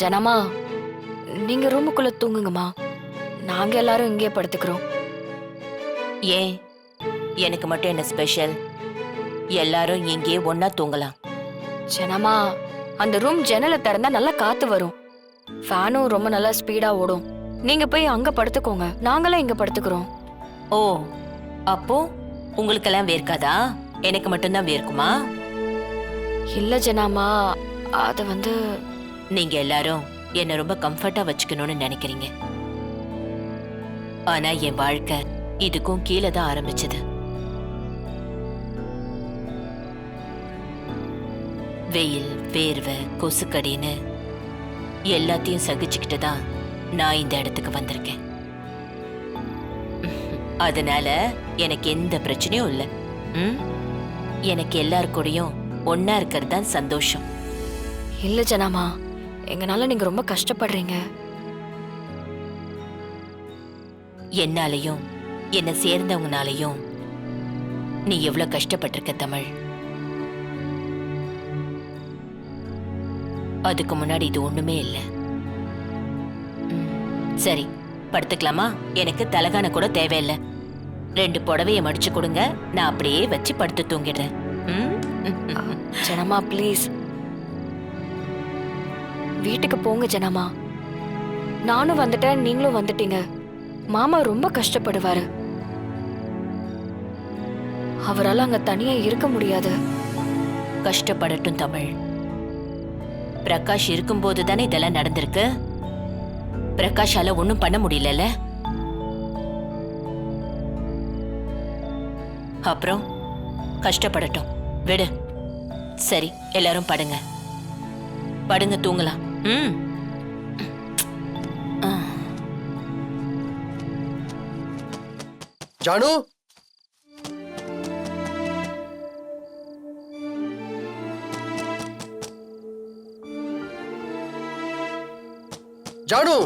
ஜனமா, நீங்க ரூமுக்குள்ள தூங்குங்கம்மா. நாங்க எல்லாரும் இங்கே படுத்துக்கிறோம். ஏன் எனக்கு மட்டும் என்ன ஸ்பெஷல்? எல்லாரும் இங்கே ஒன்னா தூங்கலாம். ஜனமா, அந்த ரூம் ஜன்னலை திறந்தா நல்லா காத்து வரும். ஃபேனும் ரொம்ப நல்லா ஸ்பீடா ஓடும். நீங்க போய் அங்க படுத்துக்கோங்க, நாங்களாம் இங்க படுத்துக்கிறோம். ஓ, அப்போ உங்களுக்கெல்லாம் வேர்க்காதா? எனக்கு மட்டும்தான் வேர்க்குமா? இல்ல ஜனாமா, அது நீங்க எல்லாரும் என்ன ரொம்ப கம்ஃபர்ட்டா வச்சுக்கணும்னு நினைக்கிறீங்க. ஆனா என் வாழ்க்கை இதுக்கும் கீழே தான் ஆரம்பிச்சது. வெயில், வேர்வை, கொசுக்கடின்னு எல்லாத்தையும் சகிச்சுக்கிட்டு தான் நான் இந்த இடத்துக்கு வந்திருக்கேன். அதனால எனக்கு எந்த பிரச்சனையும் இல்லை. எனக்கு எல்லார் கூடயும் ஒன்னா இருக்கிறது தான் சந்தோஷம். இல்ல ஜனாமா, எங்கனால நீங்க ரொம்ப கஷ்டப்படுறீங்க. என்னாலையும் என்ன சேர்ந்தவங்கனாலையும் நீ எவ்வளவு கஷ்டப்பட்டிருக்க தமிழ். அதுக்கு முன்னாடி இது ஒண்ணுமே இல்லை. சரி, படுத்துக்கலாமா? எனக்கு தலகான கூட தேவையில்லை. 2 புடவைய மடிச்சு கொடுங்க, நான் அப்படியே வச்சு படுத்து தூங்கிடுறேன். ஜனமா ப்ளீஸ், வீட்டுக்கு போங்க ஜனமா. நானும் வந்துட்டேன், நீங்களும் வந்துட்டீங்க. மாமா ரொம்ப கஷ்டப்படுவாரு. அவரால் அங்க தனியா இருக்க முடியாது. கஷ்டப்படட்டும் தமிழ். பிரகாஷ் இருக்கும்போது தானே இதெல்லாம் நடந்திருக்கு. பிரகாஷால ஒண்ணும் பண்ண முடியல. அப்புறம் கஷ்டப்படட்டும், விடு. சரி, எல்லாரும் படுங்க, படுங்க, தூங்கலாம். ஜானு, ஜானு,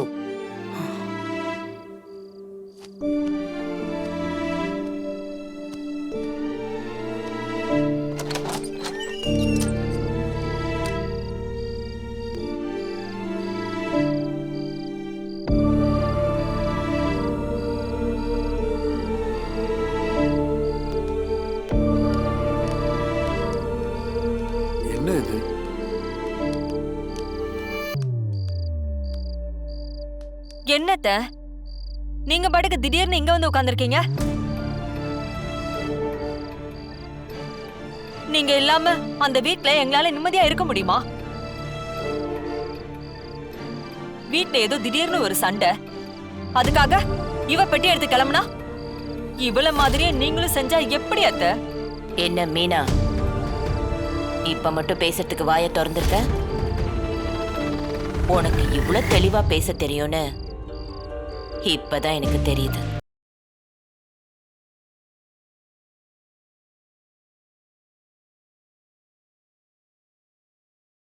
என்ன இது? என்னத்த நீங்க பாட்டுக்கு திடீர்னு இங்க வந்து உட்கார்ந்திருக்கீங்க? நீங்க இல்லாம அந்த வீட்ல எங்களால நிம்மதியா இருக்க முடியுமா? வீட்ல ஏதோ திடீர்னு ஒரு சண்டை, அதுக்காக இவ பெட்டி எடுத்து கிளம்புனா இவள மாதிரியே நீங்களும் செஞ்சா எப்படி அத்த? என்ன மீனா, இப்ப மட்டும் பேசுறதுக்கு வாயை திறந்திருக்க? உனக்கு இவ்வளவு தெளிவா பேச தெரியும்னு இப்பதான் எனக்கு தெரியுது.